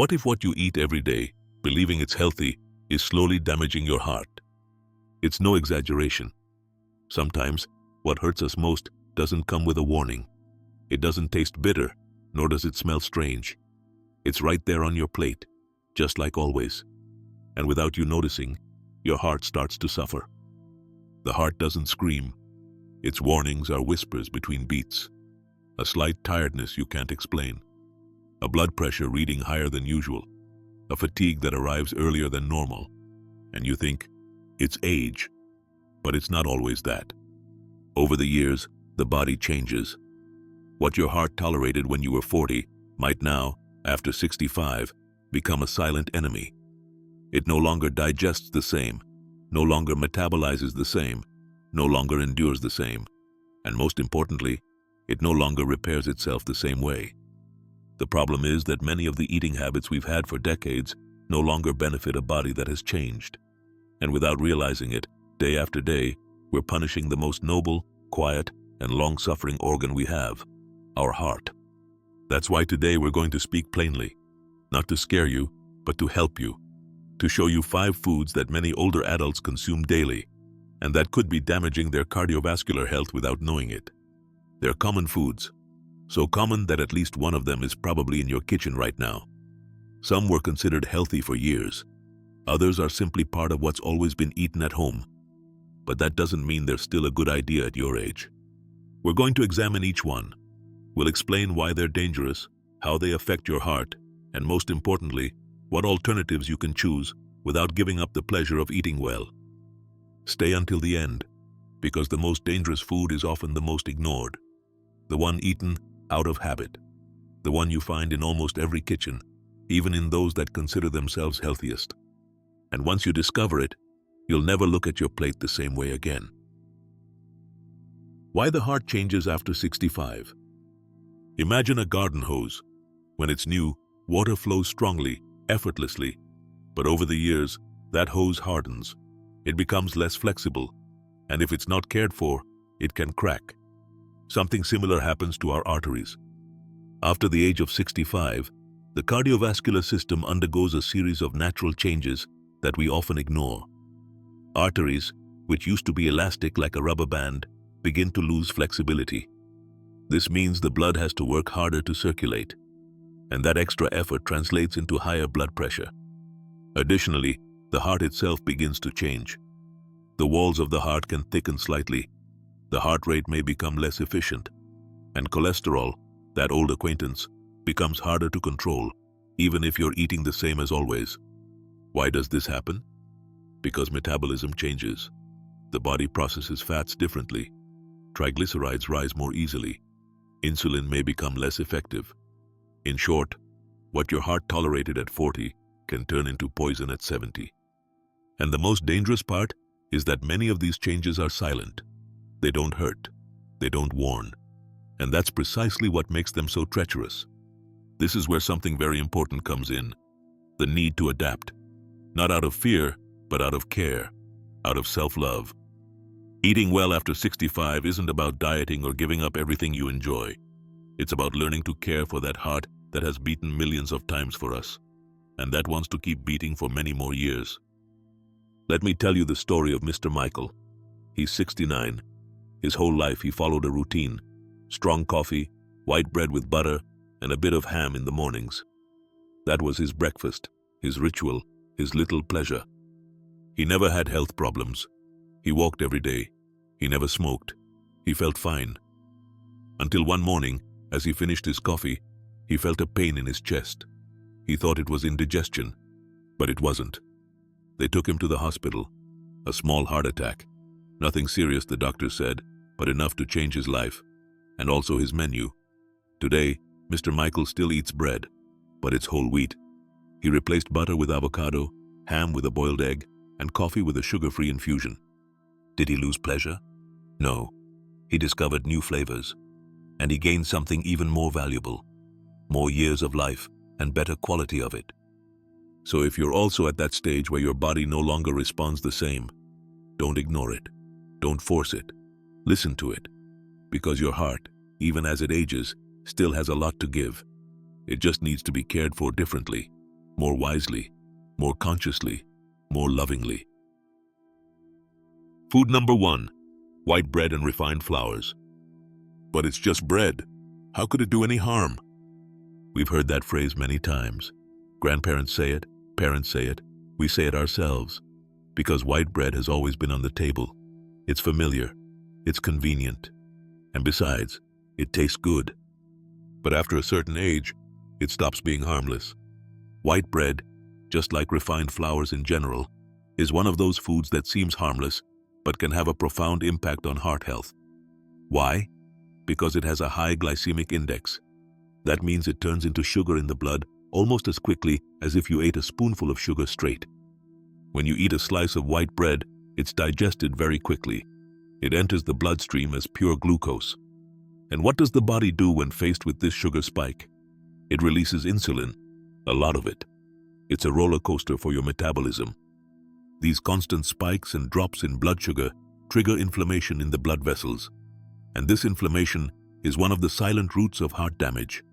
What if what you eat every day, believing it's healthy, is slowly damaging your heart? It's no exaggeration. Sometimes, what hurts us most doesn't come with a warning. It doesn't taste bitter, nor does it smell strange. It's right there on your plate, just like always. And without you noticing, your heart starts to suffer. The heart doesn't scream. Its warnings are whispers between beats. A slight tiredness you can't explain. A blood pressure reading higher than usual. A fatigue that arrives earlier than normal. And you think, it's age. But it's not always that. Over the years, the body changes. What your heart tolerated when you were 40 might now, after 65, become a silent enemy. It no longer digests the same, no longer metabolizes the same, no longer endures the same, and most importantly, it no longer repairs itself the same way. The problem is that many of the eating habits we've had for decades no longer benefit a body that has changed. And without realizing it, day after day, we're punishing the most noble, quiet, and long-suffering organ we have, our heart. That's why today we're going to speak plainly, not to scare you, but to help you, to show you 5 foods that many older adults consume daily, and that could be damaging their cardiovascular health without knowing it. They're common foods, so common that at least one of them is probably in your kitchen right now. Some were considered healthy for years. Others are simply part of what's always been eaten at home. But that doesn't mean they're still a good idea at your age. We're going to examine each one. We'll explain why they're dangerous, how they affect your heart, and most importantly, what alternatives you can choose without giving up the pleasure of eating well. Stay until the end, because the most dangerous food is often the most ignored. The one eaten out of habit. The one you find in almost every kitchen, even in those that consider themselves healthiest. And once you discover it, you'll never look at your plate the same way again. Why the heart changes after 65. Imagine a garden hose. When it's new, water flows strongly, effortlessly. But over the years, that hose hardens. It becomes less flexible. And if it's not cared for, it can crack. Something similar happens to our arteries. After the age of 65, the cardiovascular system undergoes a series of natural changes that we often ignore. Arteries, which used to be elastic like a rubber band, begin to lose flexibility. This means the blood has to work harder to circulate, and that extra effort translates into higher blood pressure. Additionally, the heart itself begins to change. The walls of the heart can thicken slightly, the heart rate may become less efficient, and cholesterol, that old acquaintance, becomes harder to control, even if you're eating the same as always. Why does this happen? Because metabolism changes. The body processes fats differently. Triglycerides rise more easily. Insulin may become less effective. In short, what your heart tolerated at 40 can turn into poison at 70. And the most dangerous part is that many of these changes are silent. They don't hurt. They don't warn. And that's precisely what makes them so treacherous. This is where something very important comes in. The need to adapt. Not out of fear, but out of care, out of self-love. Eating well after 65 isn't about dieting or giving up everything you enjoy. It's about learning to care for that heart that has beaten millions of times for us, and that wants to keep beating for many more years. Let me tell you the story of Mr. Michael. He's 69. His whole life he followed a routine. Strong coffee, white bread with butter, and a bit of ham in the mornings. That was his breakfast, his ritual, his little pleasure. He never had health problems. He walked every day. He never smoked. He felt fine. Until one morning, as he finished his coffee, he felt a pain in his chest. He thought it was indigestion, but it wasn't. They took him to the hospital. A small heart attack. Nothing serious, the doctor said, but enough to change his life, and also his menu. Today, Mr. Michael still eats bread, but it's whole wheat. He replaced butter with avocado, ham with a boiled egg, and coffee with a sugar-free infusion. Did he lose pleasure? No. He discovered new flavors, and he gained something even more valuable, more years of life and better quality of it. So if you're also at that stage where your body no longer responds the same, don't ignore it. Don't force it. Listen to it, because your heart, even as it ages, still has a lot to give. It just needs to be cared for differently. more wisely, more consciously, more lovingly. Food number 1, white bread and refined flours. But it's just bread. How could it do any harm? We've heard that phrase many times. Grandparents say it, parents say it, we say it ourselves. Because white bread has always been on the table. It's familiar, it's convenient, and besides, it tastes good. But after a certain age, it stops being harmless. White bread, just like refined flours in general, is one of those foods that seems harmless but can have a profound impact on heart health. Why? Because it has a high glycemic index. That means it turns into sugar in the blood almost as quickly as if you ate a spoonful of sugar straight. When you eat a slice of white bread, it's digested very quickly. It enters the bloodstream as pure glucose. And what does the body do when faced with this sugar spike? It releases insulin, a lot of it. It's a roller coaster for your metabolism. These constant spikes and drops in blood sugar trigger inflammation in the blood vessels. And this inflammation is one of the silent roots of heart damage.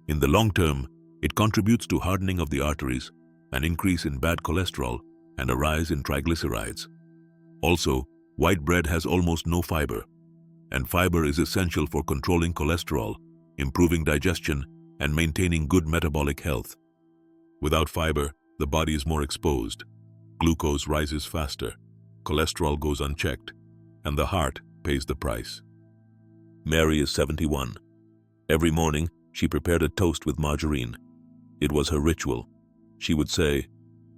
In the long term, it contributes to hardening of the arteries, an increase in bad cholesterol, and a rise in triglycerides. Also, white bread has almost no fiber, and fiber is essential for controlling cholesterol, improving digestion, and maintaining good metabolic health. Without fiber, the body is more exposed. Glucose rises faster, cholesterol goes unchecked, and the heart pays the price. Mary is 71. Every morning, she prepared a toast with margarine. It was her ritual. She would say,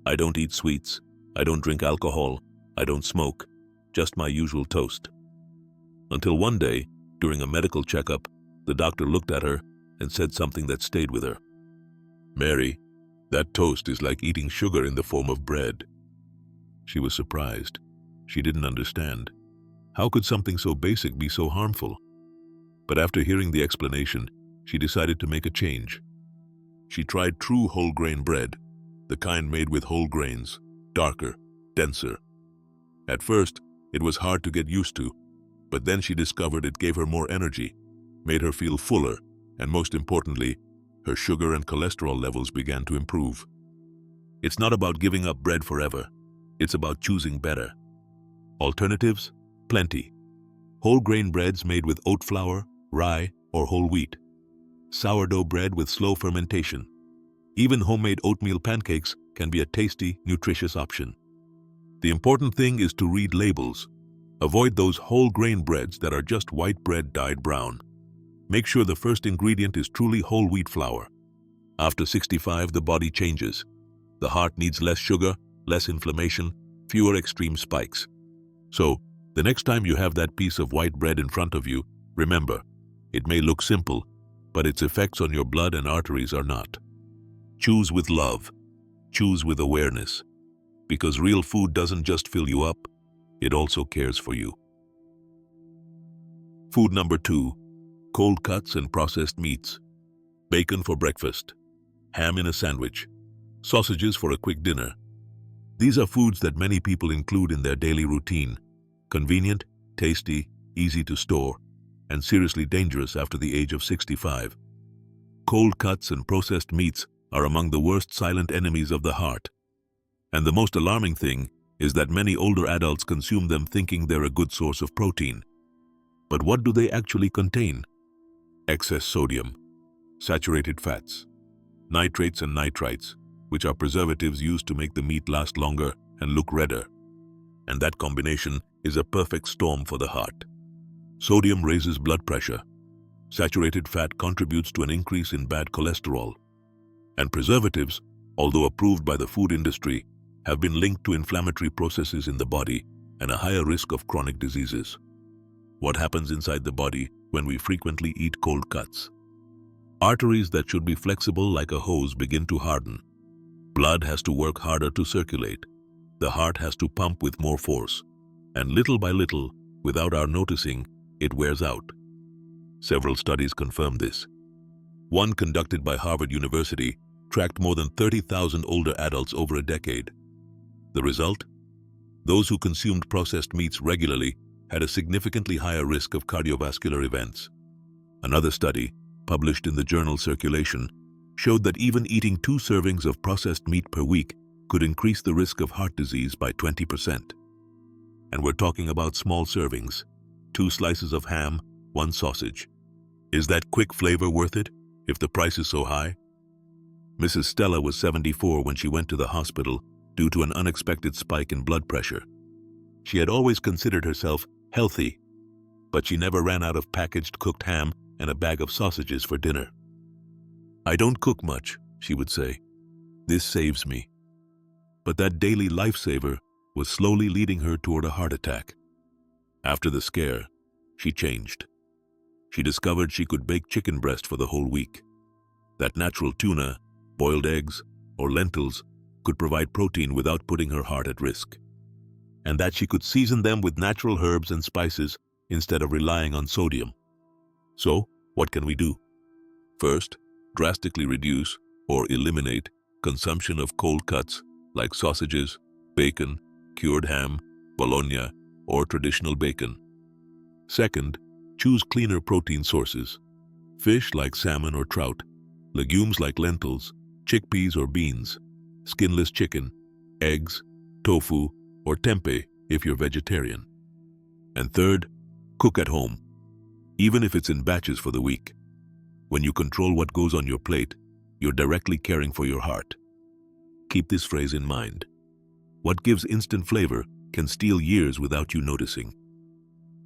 "I don't eat sweets, I don't drink alcohol, I don't smoke, just my usual toast." Until one day, during a medical checkup, the doctor looked at her and said something that stayed with her. "Mary, that toast is like eating sugar in the form of bread." She was surprised. She didn't understand. How could something so basic be so harmful? But after hearing the explanation, she decided to make a change. She tried true whole grain bread, the kind made with whole grains, darker, denser. At first, it was hard to get used to, but then she discovered it gave her more energy, made her feel fuller, and most importantly, her sugar and cholesterol levels began to improve. It's not about giving up bread forever. It's about choosing better. Alternatives? Plenty. Whole grain breads made with oat flour, rye, or whole wheat. Sourdough bread with slow fermentation. Even homemade oatmeal pancakes can be a tasty, nutritious option. The important thing is to read labels. Avoid those whole grain breads that are just white bread dyed brown. Make sure the first ingredient is truly whole wheat flour. After 65, the body changes. The heart needs less sugar, less inflammation, fewer extreme spikes. So, the next time you have that piece of white bread in front of you, remember, it may look simple, but its effects on your blood and arteries are not. Choose with love. Choose with awareness. Because real food doesn't just fill you up, it also cares for you. Food number 2, cold cuts and processed meats. Bacon for breakfast, ham in a sandwich, sausages for a quick dinner. These are foods that many people include in their daily routine. Convenient, tasty, easy to store, and seriously dangerous after the age of 65. Cold cuts and processed meats are among the worst silent enemies of the heart. And the most alarming thing is that many older adults consume them thinking they're a good source of protein. But what do they actually contain? Excess sodium, saturated fats, nitrates and nitrites, which are preservatives used to make the meat last longer and look redder. And that combination is a perfect storm for the heart. Sodium raises blood pressure. Saturated fat contributes to an increase in bad cholesterol. And preservatives, although approved by the food industry, have been linked to inflammatory processes in the body and a higher risk of chronic diseases. What happens inside the body when we frequently eat cold cuts? Arteries that should be flexible like a hose begin to harden. Blood has to work harder to circulate. The heart has to pump with more force. And little by little, without our noticing, it wears out. Several studies confirm this. One conducted by Harvard University tracked more than 30,000 older adults over a decade. The result? Those who consumed processed meats regularly had a significantly higher risk of cardiovascular events. Another study, published in the journal Circulation, showed that even eating 2 servings of processed meat per week could increase the risk of heart disease by 20%. And we're talking about small servings, 2 slices of ham, 1 sausage. Is that quick flavor worth it, if the price is so high? Mrs. Stella was 74 when she went to the hospital due to an unexpected spike in blood pressure. She had always considered herself healthy, but she never ran out of packaged cooked ham and a bag of sausages for dinner. "I don't cook much," she would say. "This saves me." But that daily lifesaver was slowly leading her toward a heart attack. After the scare, she changed. She discovered she could bake chicken breast for the whole week. That natural tuna, boiled eggs, or lentils could provide protein without putting her heart at risk. And that she could season them with natural herbs and spices instead of relying on sodium. So, what can we do? First, drastically reduce or eliminate consumption of cold cuts like sausages, bacon, cured ham, bologna, or traditional bacon. Second, choose cleaner protein sources. Fish like salmon or trout, legumes like lentils, chickpeas or beans, skinless chicken, eggs, tofu, or tempeh if you're vegetarian. And third, cook at home, even if it's in batches for the week. When you control what goes on your plate, you're directly caring for your heart. Keep this phrase in mind. What gives instant flavor can steal years without you noticing.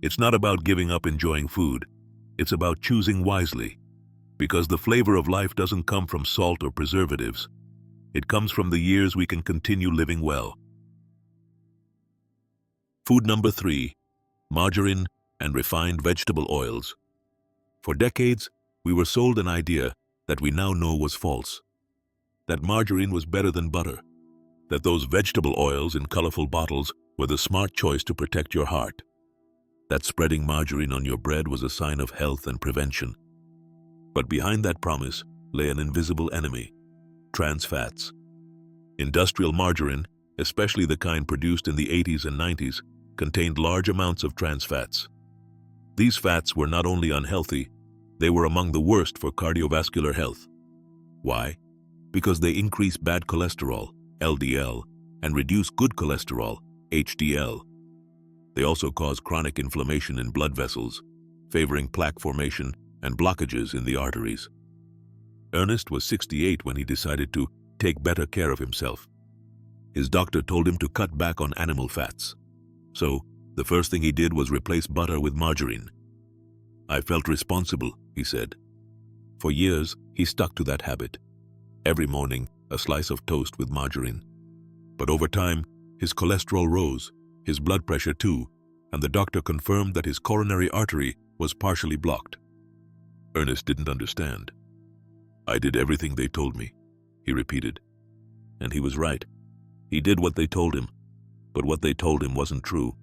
It's not about giving up enjoying food. It's about choosing wisely. Because the flavor of life doesn't come from salt or preservatives. It comes from the years we can continue living well. Food number 3, margarine and refined vegetable oils. For decades, we were sold an idea that we now know was false. That margarine was better than butter. That those vegetable oils in colorful bottles were the smart choice to protect your heart. That spreading margarine on your bread was a sign of health and prevention. But behind that promise lay an invisible enemy: trans fats. Industrial margarine, especially the kind produced in the 80s and 90s, contained large amounts of trans fats. These fats were not only unhealthy, they were among the worst for cardiovascular health. Why? Because they increase bad cholesterol, LDL, and reduce good cholesterol, HDL. They also cause chronic inflammation in blood vessels, favoring plaque formation and blockages in the arteries. Ernest was 68 when he decided to take better care of himself. His doctor told him to cut back on animal fats. So, the first thing he did was replace butter with margarine. "I felt responsible," he said. For years, he stuck to that habit. Every morning, a slice of toast with margarine. But over time, his cholesterol rose, his blood pressure too, and the doctor confirmed that his coronary artery was partially blocked. Ernest didn't understand. "I did everything they told me," he repeated. And he was right. He did what they told him, but what they told him wasn't true.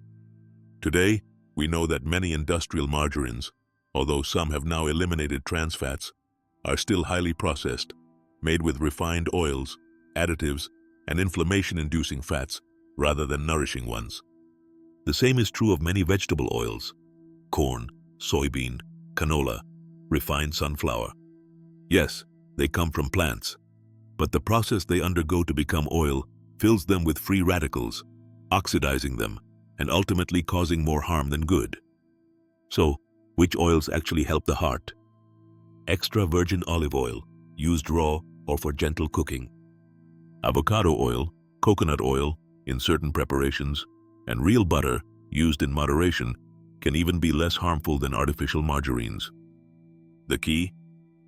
Today, we know that many industrial margarines, although some have now eliminated trans fats, are still highly processed, made with refined oils, additives, and inflammation-inducing fats rather than nourishing ones. The same is true of many vegetable oils: corn, soybean, canola, refined sunflower. Yes, they come from plants, but the process they undergo to become oil fills them with free radicals, oxidizing them, and ultimately causing more harm than good. So, which oils actually help the heart? Extra virgin olive oil, used raw or for gentle cooking. Avocado oil, coconut oil in certain preparations, and real butter, used in moderation, can even be less harmful than artificial margarines. The key?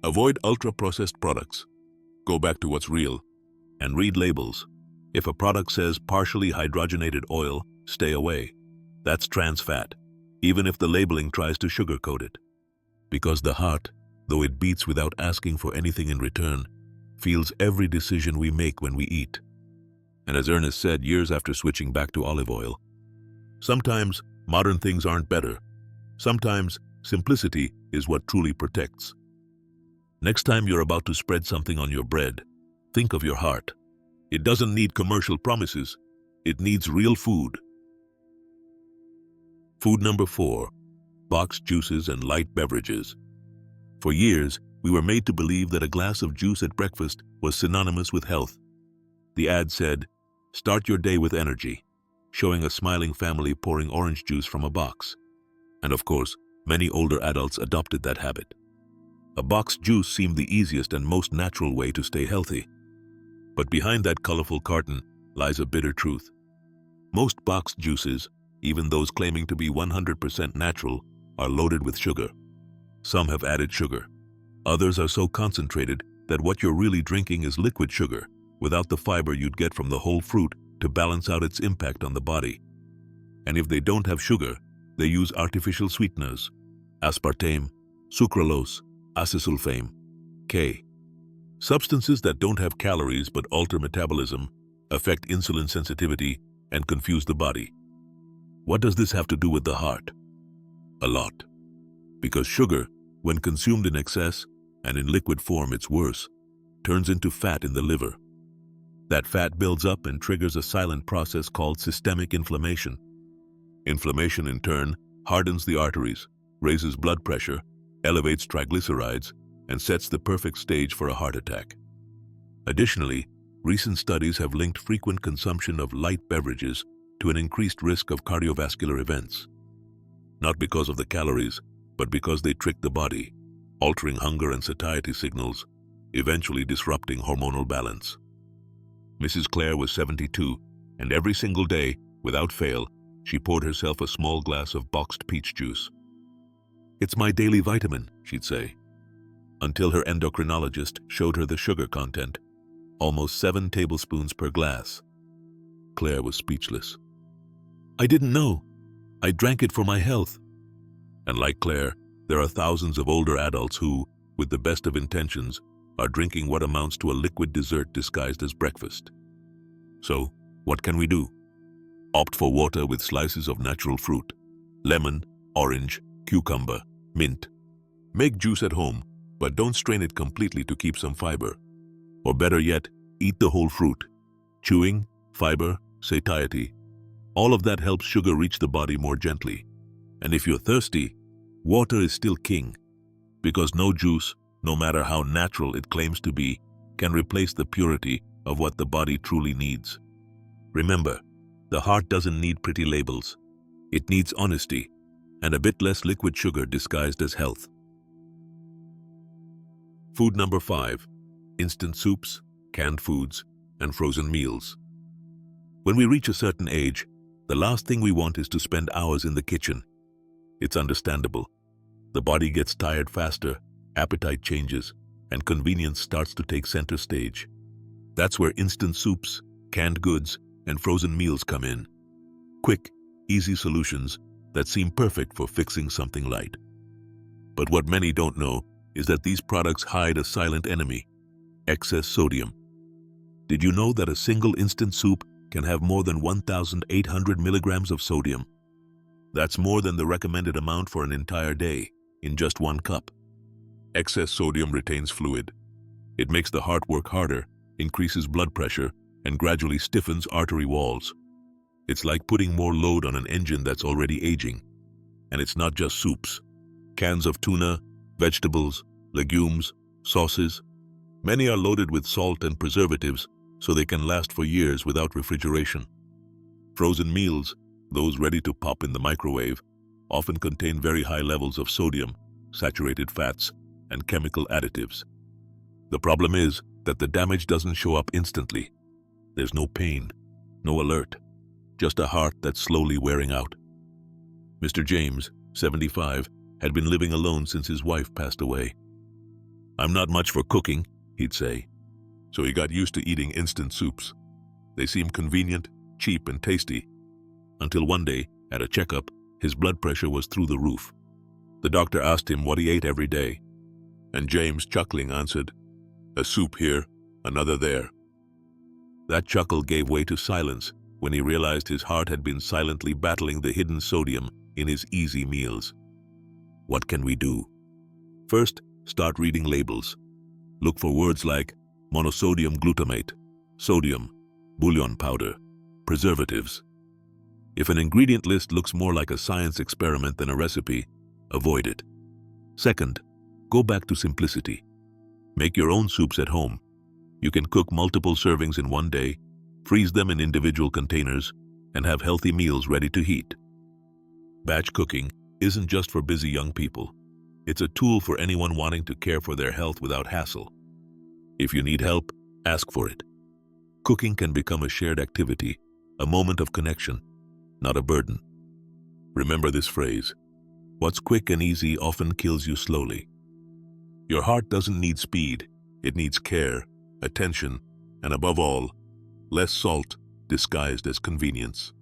Avoid ultra-processed products. Go back to what's real, and read labels. If a product says partially hydrogenated oil, stay away. That's trans fat, even if the labeling tries to sugarcoat it. Because the heart, though it beats without asking for anything in return, feels every decision we make when we eat. And as Ernest said years after switching back to olive oil, sometimes modern things aren't better. Sometimes simplicity is what truly protects. Next time you're about to spread something on your bread, think of your heart. It doesn't need commercial promises. It needs real food. Food number 4, boxed juices and light beverages. For years, We were made to believe that a glass of juice at breakfast was synonymous with health. The ad said, "Start your day with energy," showing a smiling family pouring orange juice from a box. And of course, many older adults adopted that habit. A boxed juice seemed the easiest and most natural way to stay healthy. But behind that colorful carton lies a bitter truth. Most boxed juices, even those claiming to be 100% natural, are loaded with sugar. Some have added sugar. Others are so concentrated that what you're really drinking is liquid sugar, without the fiber you'd get from the whole fruit to balance out its impact on the body. And if they don't have sugar, they use artificial sweeteners: aspartame, sucralose, acesulfame, K. Substances that don't have calories but alter metabolism, affect insulin sensitivity, and confuse the body. What does this have to do with the heart? A lot. Because sugar, when consumed in excess, and in liquid form it's worse, turns into fat in the liver. That fat builds up and triggers a silent process called systemic inflammation. Inflammation, in turn, hardens the arteries, raises blood pressure, elevates triglycerides, and sets the perfect stage for a heart attack. Additionally, recent studies have linked frequent consumption of light beverages to an increased risk of cardiovascular events. Not because of the calories, but because they trick the body, altering hunger and satiety signals, eventually disrupting hormonal balance. Mrs. Clare was 72, and every single day, without fail, she poured herself a small glass of boxed peach juice. "It's my daily vitamin," she'd say, until her endocrinologist showed her the sugar content, almost 7 tablespoons per glass. Claire was speechless. "I didn't know. I drank it for my health." And like Claire, there are thousands of older adults who, with the best of intentions, are drinking what amounts to a liquid dessert disguised as breakfast. So, what can we do? Opt for water with slices of natural fruit: lemon, orange, cucumber, mint. Make juice at home, but don't strain it completely to keep some fiber. Or better yet, eat the whole fruit. Chewing, fiber, satiety, all of that helps sugar reach the body more gently. And if you're thirsty, water is still king, because no juice, no matter how natural it claims to be, can replace the purity of what the body truly needs. Remember, the heart doesn't need pretty labels. It needs honesty and a bit less liquid sugar disguised as health. Food number 5: instant soups, canned foods, and frozen meals. When we reach a certain age, the last thing we want is to spend hours in the kitchen. It's understandable. The body gets tired faster, appetite changes, and convenience starts to take center stage. That's where instant soups, canned goods, and frozen meals come in. Quick, easy solutions that seem perfect for fixing something light. But what many don't know is that these products hide a silent enemy: excess sodium. Did you know that a single instant soup can have more than 1,800 milligrams of sodium? That's more than the recommended amount for an entire day in just 1 cup. Excess sodium retains fluid. It makes the heart work harder, increases blood pressure, and gradually stiffens artery walls. It's like putting more load on an engine that's already aging. And it's not just soups. Cans of tuna, vegetables, legumes, sauces. Many are loaded with salt and preservatives so they can last for years without refrigeration. Frozen meals, those ready to pop in the microwave, often contain very high levels of sodium, saturated fats, and chemical additives. The problem is that the damage doesn't show up instantly. There's no pain, no alert, just a heart that's slowly wearing out. Mr. James, 75, had been living alone since his wife passed away. "I'm not much for cooking," he'd say, so he got used to eating instant soups. They seemed convenient, cheap, and tasty. Until one day, at a checkup, his blood pressure was through the roof. The doctor asked him what he ate every day, and James, chuckling, answered, "A soup here, another there." That chuckle gave way to silence when he realized his heart had been silently battling the hidden sodium in his easy meals. What can we do? First, start reading labels. Look for words like monosodium glutamate, sodium, bouillon powder, preservatives. If an ingredient list looks more like a science experiment than a recipe, avoid it. Second, go back to simplicity. Make your own soups at home. You can cook multiple servings in one day, freeze them in individual containers, and have healthy meals ready to heat. Batch cooking isn't just for busy young people. It's a tool for anyone wanting to care for their health without hassle. If you need help, ask for it. Cooking can become a shared activity, a moment of connection, not a burden. Remember this phrase: what's quick and easy often kills you slowly. Your heart doesn't need speed, it needs care, attention, and above all, less salt disguised as convenience.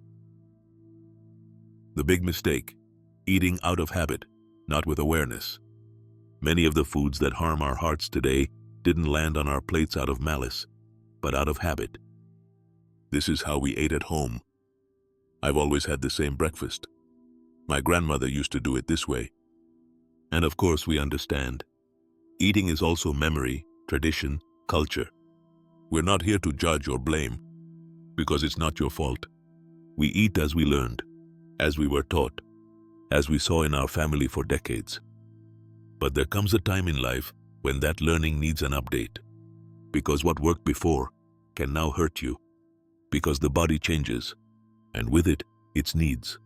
The big mistake: eating out of habit, not with awareness. Many of the foods that harm our hearts today didn't land on our plates out of malice, but out of habit. This is how we ate at home. I've always had the same breakfast. My grandmother used to do it this way. And of course we understand. Eating is also memory, tradition, culture. We're not here to judge or blame, because it's not your fault. We eat as we learned, as we were taught, as we saw in our family for decades. But there comes a time in life when that learning needs an update, because what worked before can now hurt you, because the body changes, and with it, its needs.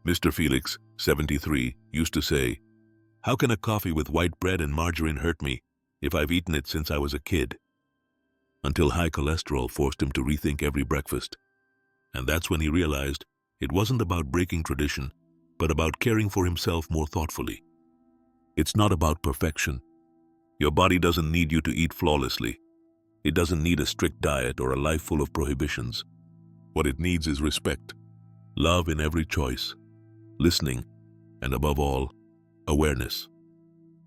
Mr. Felix, 73, used to say, "How can a coffee with white bread and margarine hurt me if I've eaten it since I was a kid?" Until high cholesterol forced him to rethink every breakfast. And that's when he realized it wasn't about breaking tradition, but about caring for himself more thoughtfully. It's not about perfection. Your body doesn't need you to eat flawlessly. It doesn't need a strict diet or a life full of prohibitions. What it needs is respect, love in every choice, listening, and above all, awareness.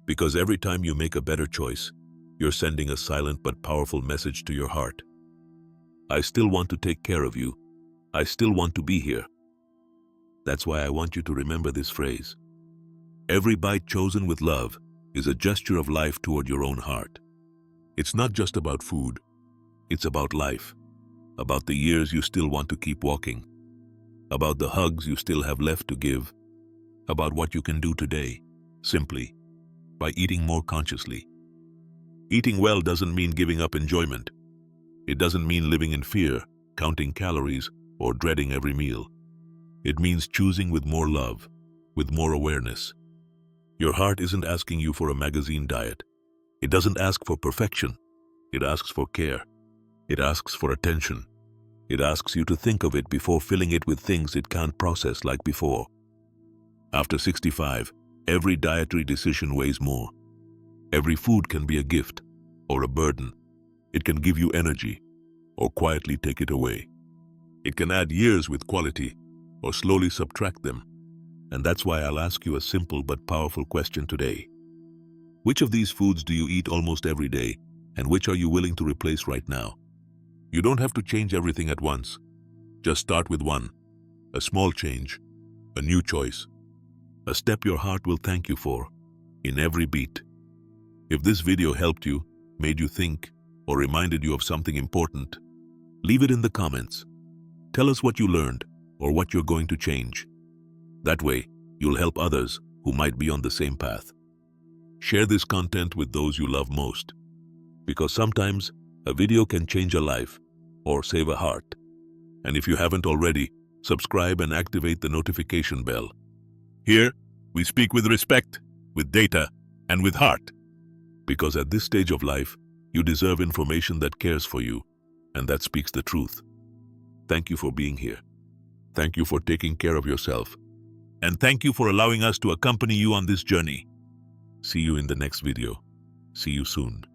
Because every time you make a better choice, you're sending a silent but powerful message to your heart. I still want to take care of you. I still want to be here. That's why I want you to remember this phrase. Every bite chosen with love is a gesture of life toward your own heart. It's not just about food. It's about life, about the years you still want to keep walking, about the hugs you still have left to give, about what you can do today, simply, by eating more consciously. Eating well doesn't mean giving up enjoyment. It doesn't mean living in fear, counting calories, or dreading every meal. It means choosing with more love, with more awareness. Your heart isn't asking you for a magazine diet. It doesn't ask for perfection. It asks for care. It asks for attention. It asks you to think of it before filling it with things it can't process like before. After 65, every dietary decision weighs more. Every food can be a gift or a burden. It can give you energy or quietly take it away. It can add years with quality or slowly subtract them. And that's why I'll ask you a simple but powerful question today. Which of these foods do you eat almost every day, and which are you willing to replace right now? You don't have to change everything at once. Just start with one. A small change, a new choice, a step your heart will thank you for in every beat. If this video helped you, made you think, or reminded you of something important, leave it in the comments. Tell us what you learned or what you're going to change. That way, you'll help others who might be on the same path. Share this content with those you love most, because sometimes a video can change a life or save a heart. And if you haven't already, subscribe and activate the notification bell. Here, we speak with respect, with data, and with heart. Because at this stage of life, you deserve information that cares for you, and that speaks the truth. Thank you for being here. Thank you for taking care of yourself. And thank you for allowing us to accompany you on this journey. See you in the next video. See you soon.